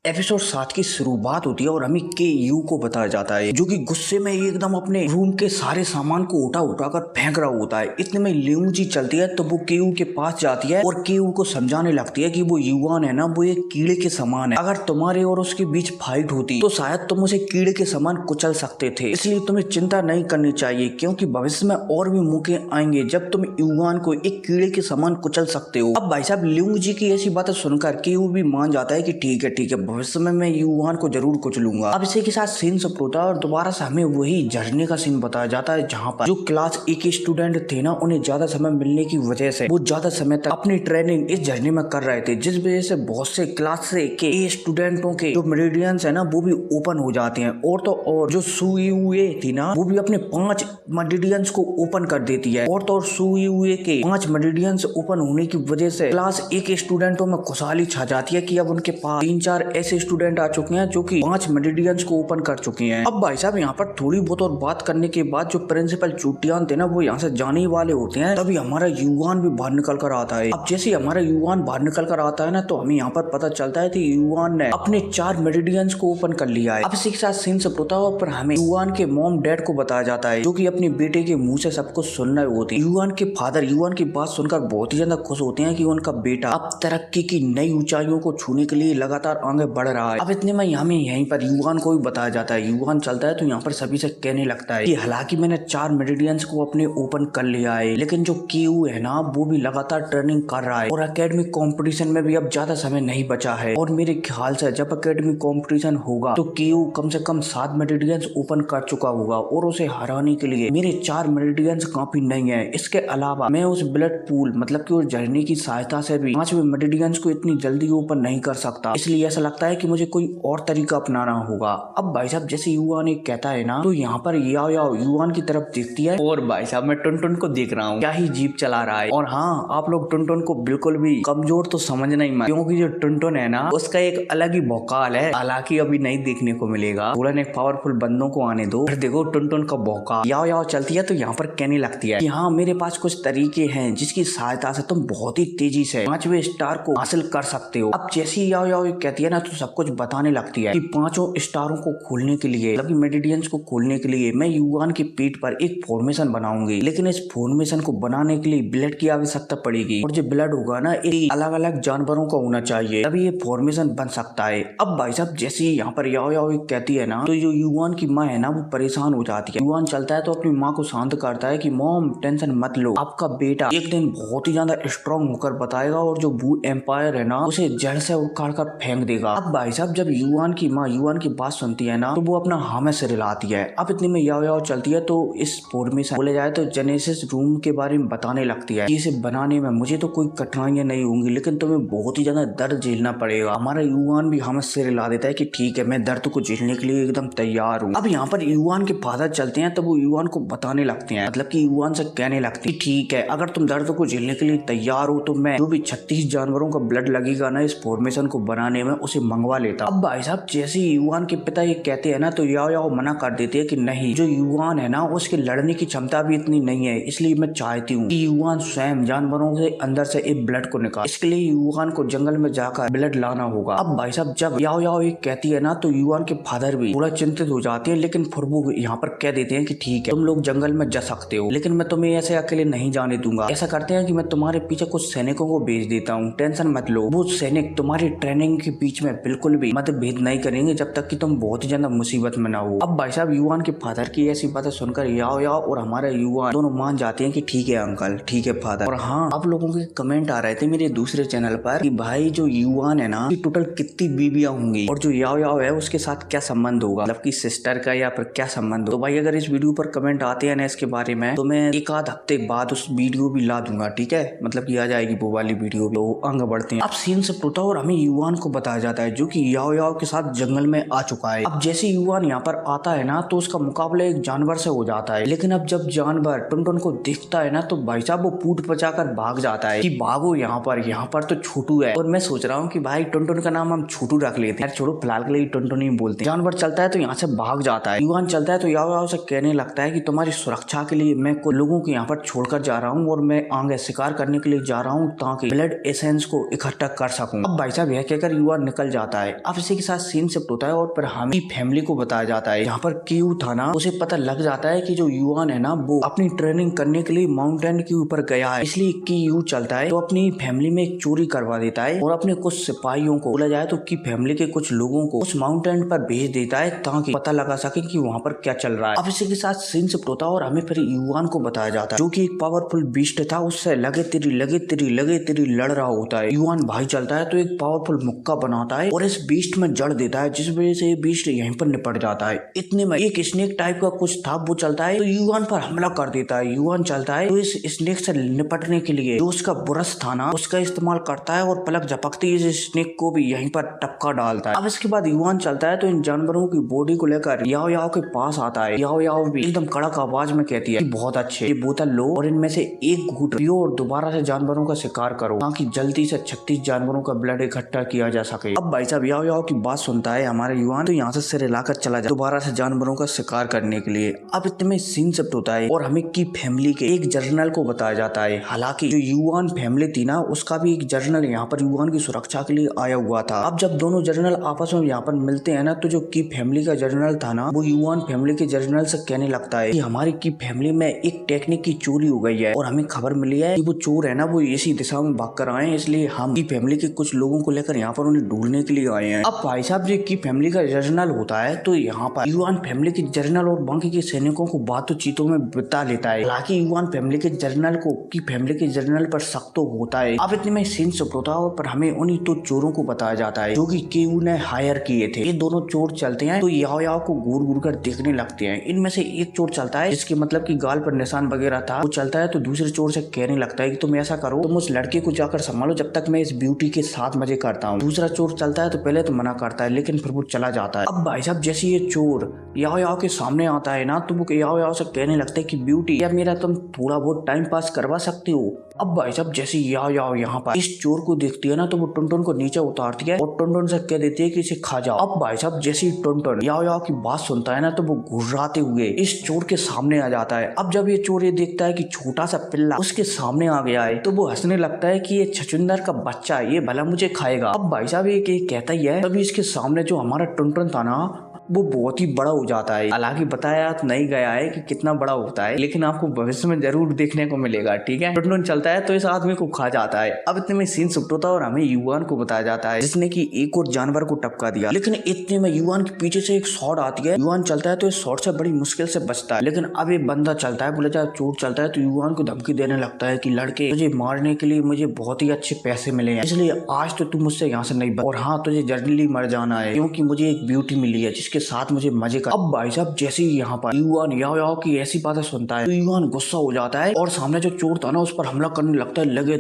Episode 7 की शुरुआत होती है और हमें के यू को बताया जाता है जो कि गुस्से में एकदम अपने रूम के सारे सामान को उठा उठा कर फेंक रहा होता है। इतने में लियू जी चलती है तो वो के यू के पास जाती है और के यू को समझाने लगती है कि वो युवान है ना, वो एक कीड़े के समान है। अगर तुम्हारे और उसके बीच फाइट होती तो शायद तुम उसे कीड़े के समान कुचल सकते थे, इसलिए तुम्हें चिंता नहीं करनी चाहिए क्योंकि भविष्य में और भी मौके आएंगे जब तुम युवान को एक कीड़े के समान कुचल सकते हो। अब भाई साहब लियू जी की ऐसी बातें सुनकर के यू भी मान जाता है कि ठीक है भविष्य में मैं युवान को जरूर कुचलूंगा। अब इसी के साथ सीन सब होता है और दोबारा से हमें वही झरने का सीन बताया जाता है जहाँ पर जो क्लास ए के स्टूडेंट थे ना, उन्हें ज्यादा समय मिलने की वजह से वो ज्यादा समय तक अपनी ट्रेनिंग इस झरने में कर रहे थे, जिस वजह से बहुत से क्लास के ए स्टूडेंटों के जो मेरिडियंस है ना वो भी ओपन हो जाते हैं। और तो और जो सुयुए थी ना वो भी अपने 5 मेरिडियंस को ओपन कर देती है। और तो और सुयुए के 5 मेरिडियंस ओपन होने की वजह से क्लास ए के स्टूडेंटों में खुशहाली छा जाती है कि अब उनके पास 3-4 ऐसे स्टूडेंट आ चुके हैं जो कि 5 मेरिडियंस को ओपन कर चुके हैं। अब भाई साहब यहाँ पर थोड़ी बहुत और बात करने के बाद जो प्रिंसिपल चूटियान थे ना वो यहाँ से जाने वाले होते हैं, तभी हमारा युवान भी बाहर निकल कर आता है। अब जैसे हमारा युवान बाहर निकल कर आता है ना तो हमें यहाँ पर पता चलता है कि युवान ने अपने 4 मेरिडियंस को ओपन कर लिया है। अब इसी के साथ सीन सब होता है पर हमें युवान के मॉम डैड को बताया जाता है जो कि अपने बेटे के मुंह से सब कुछ सुन रहे होते हैं। युवान के फादर युवान की बात सुनकर बहुत ही ज्यादा खुश होते हैं कि उनका बेटा अब तरक्की की नई ऊंचाइयों को छूने के लिए लगातार आगे बढ़ रहा है। अब इतने में हमें यहीं पर युवान को भी बताया जाता है। युवान चलता है तो यहाँ पर सभी से कहने लगता है कि हालांकि मैंने 4 मेरिडियंस को अपने ओपन कर लिया है, लेकिन जो केयू है ना वो भी लगातार ट्रेनिंग कर रहा है और एकेडमिक कंपटीशन में भी अब ज्यादा समय नहीं बचा है। और मेरे ख्याल से जब एकेडमिक कंपटीशन होगा तो केयू कम से कम 7 मेरिडियंस ओपन कर चुका होगा और उसे हराने के लिए मेरे 4 मेरिडियंस काफी नहीं है। इसके अलावा मैं उस ब्लड पूल मतलब कि उस झरने की सहायता से भी 5 मेरिडियंस को इतनी जल्दी ओपन नहीं कर सकता, इसलिए ऐसा लगता है कि मुझे कोई और तरीका अपनाना होगा। अब भाई साहब जैसे युवान एक कहता है ना तो यहाँ पर याओ युवान की तरफ देखती है और भाई साहब मैं टुनटुन को देख रहा हूँ, क्या ही जीप चला रहा है। और हाँ, आप लोग टुनटुन को बिल्कुल भी कमजोर तो समझना ही मत, क्योंकि जो टुनटुन है ना उसका एक अलग ही भौकाल है, हालांकि अभी नहीं देखने को मिलेगा। थोड़ा एक पावरफुल बंदों को आने दो, फिर देखो टुनटुन का भौकाल। याओ चलती है तो यहाँ पर कहने लगती है कि हाँ मेरे पास कुछ तरीके हैं जिसकी सहायता से तुम बहुत ही तेजी से 5वें स्टार को हासिल कर सकते हो। अब जैसी याओ कहती है ना तो सब कुछ बताने लगती है कि 5 स्टारों को खोलने के लिए मतलब मेरिडियंस को खोलने के लिए मैं युवान की पीठ पर एक फॉर्मेशन बनाऊंगी, लेकिन इस फॉर्मेशन को बनाने के लिए ब्लड की आवश्यकता पड़ेगी और जो ब्लड होगा ना एक अलग अलग जानवरों का होना चाहिए तभी ये फॉर्मेशन बन सकता है। अब भाई साहब जैसे ही यहाँ पर याओ कहती है ना तो जो युवान की माँ है ना वो परेशान हो जाती है। युवान चलता है तो अपनी माँ को शांत करता है कि मॉम टेंशन मत लो, आपका बेटा एक दिन बहुत ही ज्यादा स्ट्रॉन्ग होकर बताएगा और जो बू एम्पायर है ना उसे जड़ से उखाड़ कर फेंक देगा। अब भाई साहब जब युवान की माँ युवान की बात सुनती है ना तो वो अपना हामे से रिलाती है। अब इतने में याओ चलती है तो इस फॉर्मेशन बोले जाए तो जेनेसिस रूम के बारे में बताने लगती है कि इसे बनाने में मुझे तो कोई कठिनाइयां नहीं होंगी, लेकिन तुम्हें बहुत ही ज्यादा दर्द झेलना पड़ेगा। हमारा युवान भी हमें से रिला देता है कि ठीक है मैं दर्द को झेलने के लिए एकदम तैयार हूँ। अब यहाँ पर युवान के फादर चलते हैं तो वो युवान को बताने लगते हैं, मतलब कि युवान से कहने लगती है ठीक है अगर तुम दर्द को झेलने के लिए तैयार हो तो मैं जो भी 36 जानवरों का ब्लड लगेगा ना इस फॉर्मेशन को बनाने में उसे मंगवा लेता। अब भाई साहब जैसे ही युवान के पिता ये कहते हैं ना तो याओ मना कर देते हैं कि नहीं, जो युवान है ना उसके लड़ने की क्षमता भी इतनी नहीं है, इसलिए मैं चाहती हूँ कि युवान स्वयं जानवरों के अंदर से एक ब्लड को निकाल, इसके लिए युवान को जंगल में जाकर ब्लड लाना होगा। अब भाई साहब जब याओ ये कहती है ना तो युवान के फादर भी थोड़ा चिंतित हो जाते हैं, लेकिन फिर वो यहाँ पर कह देते हैं कि ठीक है तुम लोग जंगल में जा सकते हो, लेकिन मैं तुम्हें ऐसे अकेले नहीं जाने दूंगा। ऐसा करते हैं कि मैं तुम्हारे पीछे कुछ सैनिकों को भेज देता हूँ, टेंशन मत लो। वो सैनिक तुम्हारी ट्रेनिंग के बीच में बिल्कुल भी मतभेद नहीं करेंगे जब तक कि तुम बहुत ही ज्यादा मुसीबत में ना हो। अब भाई साहब युवान के फादर की ऐसी बातें सुनकर याओ और हमारा युवान दोनों मान जाते हैं कि ठीक है अंकल, ठीक है फादर। और हाँ, आप लोगों के कमेंट आ रहे थे मेरे दूसरे चैनल पर कि भाई जो युवान है ना टोटल कितनी बीबियां होंगी और जो याओ है उसके साथ क्या संबंध होगा, मतलब कि सिस्टर का या फिर क्या संबंध हो। तो भाई अगर इस वीडियो पर कमेंट आते हैं ना इसके बारे में तो मैं एक आध हफ्ते बाद उस वीडियो भी ला दूंगा, ठीक है, मतलब कि आ जाएगी वो वाली वीडियो। तो आगे बढ़ते हैं। अब सीन सब टूटा और हमें युवान को बताया जाता है जो कि याओ के साथ जंगल में आ चुका है। अब जैसे युवान यहाँ पर आता है ना तो उसका मुकाबला एक जानवर से हो जाता है, लेकिन अब जब जानवर टुनटुन को देखता है ना तो भाई साहब वो पूट पचाकर भाग जाता है कि भागो यहाँ पर तो छोटू है। और मैं सोच रहा हूँ कि भाई टुनटुन का नाम हम छोटू रख लेते हैं, छोड़ो फिलहाल के लिए टुनटुन ही बोलते हैं। जानवर चलता है तो यहाँ से भाग जाता है। युवान चलता है तो याओ से कहने लगता है कि तुम्हारी सुरक्षा के लिए मैं कुछ लोगों को यहाँ पर छोड़कर जा रहा हूँ और मैं आगे शिकार करने के लिए जा रहा हूँ ताकि ब्लड एसेंस को इकट्ठा कर सकूं। अब भाई साहब यह कहकर युवान निकल निकल जाता है। अब इसी के साथ सीन शिफ्ट होता है और फिर हमें फैमिली को बताया जाता है, जहाँ पर क्यू था ना उसे पता लग जाता है कि जो युआन है ना वो अपनी ट्रेनिंग करने के लिए माउंटेन के ऊपर गया है, इसलिए की यू चलता है तो अपनी फैमिली में एक चोरी करवा देता है और अपने कुछ सिपाहियों को, बोला जाए तो की फैमिली के कुछ लोगों को उस माउंटेन पर भेज देता है ताकि पता लगा सके कि वहाँ पर क्या चल रहा है। अब इसी के साथ सीन शिफ्ट होता है और हमें फिर युआन को बताया जाता है जो कि एक पावरफुल बीस्ट था, उससे लगे तेरी लड़ रहा होता है। युआन भाई चलता है तो एक पावरफुल मुक्का बनाता है और इस बीस्ट में जड़ देता है, जिस वजह से बीस्ट यहीं पर निपट जाता है। इतने में एक स्नेक टाइप का कुछ था वो चलता है तो युआन पर हमला कर देता है। युआन चलता है तो इस स्नेक से निपटने के लिए जो उसका ब्रश था ना उसका इस्तेमाल करता है और पलक झपकते ही इस स्नेक को भी यहीं पर टपका डालता है। अब इसके बाद युआन चलता है तो इन जानवरों की बॉडी को लेकर याओ याओ के पास आता है। याओ याओ भी एकदम कड़क आवाज में कहती है कि बहुत अच्छे, ये बोतल लो और इनमें से एक घूंट पियो और दोबारा से जानवरों का शिकार करो ताकि जल्दी से 36 जानवरों का ब्लड इकट्ठा किया जा सके। अब भाई साहब याओ याओ की बात सुनता है हमारे युआन तो यहाँ से सिर हिलाकर चला जाए दोबारा से जानवरों का शिकार करने के लिए। अब इतने में सीन शिफ्ट होता है और हमें की फैमिली के एक जर्नल को बताया जाता है। हालांकि जो युआन फैमिली थी ना उसका भी एक जर्नल यहाँ पर युआन की सुरक्षा के लिए आया हुआ था। अब जब दोनों जर्नल आपस में यहाँ पर मिलते हैं ना तो जो की फैमिली का जर्नल था ना वो युआन फैमिली के जर्नल से कहने लगता है कि हमारी की फैमिली में एक टेक्निक की चोरी हो गई है और हमें खबर मिली है कि वो चोर है ना वो इसी दिशा में भाग कर आए हैं, इसलिए हम की फैमिली के कुछ लोगों को लेकर यहाँ पर उन्हें ढूंढने के लिए आए हैं। अब भाई साहब जो की फैमिली का जर्नल होता है तो यहाँ पर युआन फैमिली के जर्नल और बाकी के सैनिकों को बातचीतों में बिता लेता है। हालांकि युआन फैमिली के जर्नल को की फैमिली के जर्नल पर शक तो होता है। अब इतने में सीन शिफ्ट होता है और पर हमें उन्हीं तो चोरों को बताया जाता है जो कि केयू ने हायर किए थे। ये दोनों चोर चलते हैं तो याओ याओ को घूर घूर कर देखने लगते हैं। इनमें से एक चोर चलता है जिसके मतलब कि गाल पर निशान वगैरह था, वो चलता है तो दूसरे चोर से कहने लगता है कि तुम ऐसा करो, तुम उस लड़के को जाकर संभालो जब तक मैं इस ब्यूटी के साथ मजे करता हूँ। दूसरा चोर चलता है तो पहले तो मना करता है लेकिन फिर वो चला जाता है। अब भाई साहब जैसे ये चोर याओ याओ के सामने आता है ना तो वो याओ याओ से कहने लगता है कि ब्यूटी या मेरा तुम थोड़ा बहुत टाइम पास करवा सकते हो। अब भाई साहब जैसे याओ याओ यहाँ पर इस चोर को देखती है ना तो वो टुनटुन को नीचे उतारती है और टुनटुन से कह देती है कि इसे खा जाओ। अब भाई साहब जैसे ही टुनटुन याओ याओ की बात सुनता है ना तो वो घुर्राते हुए इस चोर के सामने आ जाता है। अब जब ये चोर ये देखता है कि छोटा सा पिल्ला उसके सामने आ गया है तो वो हंसने लगता है कि ये छछुंदर का बच्चा है, ये भला मुझे खाएगा। अब भाई साहब ये कहता ही है तभी इसके सामने जो हमारा टुनटुन था ना वो बहुत ही बड़ा हो जाता है। हालांकि बताया नहीं गया है कि कितना बड़ा होता है लेकिन आपको भविष्य में जरूर देखने को मिलेगा, ठीक है। टुनटुन चलता है तो इस आदमी को खा जाता है। अब इतने में सीन शिफ्ट होता है और हमें युआन को बताया जाता है जिसने कि एक और जानवर को टपका दिया, लेकिन इतने में युआन के पीछे से एक शॉट आती है। युआन चलता है तो इस शॉट से बड़ी मुश्किल से बचता है, लेकिन अब एक बंदा चलता है, बोला जाए चोर चलता है तो युआन को धमकी देने लगता है कि लड़के तुझे मारने के लिए मुझे बहुत ही अच्छे पैसे मिले हैं, इसलिए आज तो तू मुझसे यहाँ से नहीं बच, और हाँ तुझे जल्दी मर जाना है क्योंकि मुझे एक ब्यूटी मिली है जिसके साथ मुझे मजे। अब भाई साहब जैसे ही यहाँ पर युआन याओ याओ की ऐसी बातें सुनता है तो युआन गुस्सा हो जाता है और सामने जो चोर था ना उस पर हमला करने लगता है, लगे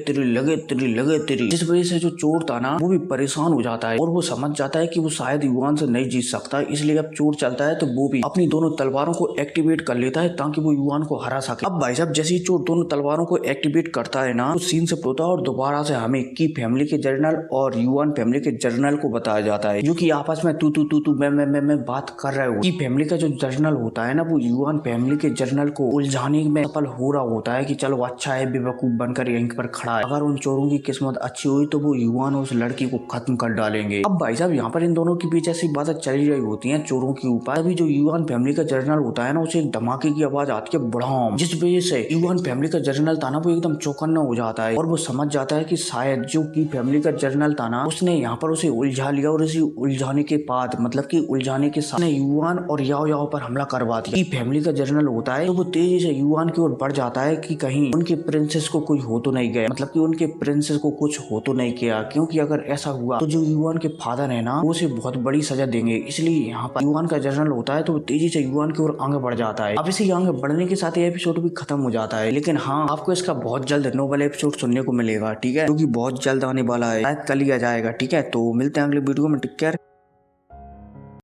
तेरी। जिस वजह से जो चोर था ना वो भी परेशान हो जाता है और वो समझ जाता है कि वो शायद युआन से नहीं जीत सकता, इसलिए अब चोर चलता है तो वो भी अपनी दोनों तलवारों को एक्टिवेट कर लेता है ताकि वो युआन को हरा सके। अब भाई साहब जैसे ही चोर दोनों तलवारों को एक्टिवेट करता है ना तो सीन से होता है और दोबारा से हमें की फैमिली के जर्नल और युआन फैमिली के जर्नल को बताया जाता है जो कि आपस में तू मैं बात कर रहे हो। की फैमिली का जो जर्नल होता है ना वो युआन फैमिली के जर्नल को उलझाने में सफल हो रहा होता है कि चलो अच्छा है बेवकूफ बनकर यहीं पर खड़ा है, अगर उन चोरों की किस्मत अच्छी हुई तो वो युआन उस लड़की को खत्म कर डालेंगे। अब भाई साहब यहाँ पर इन दोनों के बीच ऐसी बातें चली रही होती हैं चोरों के ऊपर। अभी जो युआन फैमिली का जर्नल होता है ना उसे एक धमाके की आवाज आती है बड़ाम, जिस वजह से युआन फैमिली का जर्नल था ना वो एकदम चौकन्ना हो जाता है और वो समझ जाता है कि शायद जो की फैमिली का जर्नल था ना उसने यहाँ पर उसे उलझा लिया और उसी उलझाने के बाद मतलब की उलझाने के साथ युआन और याओ याओ पर हमला करवा दिया। की फैमिली का जर्नल होता है तो वो तेजी से युआन की ओर बढ़ जाता है कि कहीं उनके प्रिंसेस को कोई हो तो नहीं गया, मतलब कि उनके प्रिंसेस को कुछ हो तो नहीं किया, क्योंकि अगर ऐसा हुआ तो जो युआन के फादर है ना वो उसे बहुत बड़ी सजा देंगे। इसलिए यहाँ पर युआन का जर्नल होता है तो वो तेजी से युआन की ओर आगे बढ़ जाता है। अब इसी आगे बढ़ने के साथ ये एपिसोड भी खत्म हो जाता है, लेकिन हाँ आपको इसका बहुत जल्द नोवेल एपिसोड सुनने को मिलेगा, ठीक है, क्योंकि बहुत जल्द आने वाला है, शायद कल ही आ जाएगा, ठीक है। तो मिलते हैं अगले वीडियो में, टेक केयर।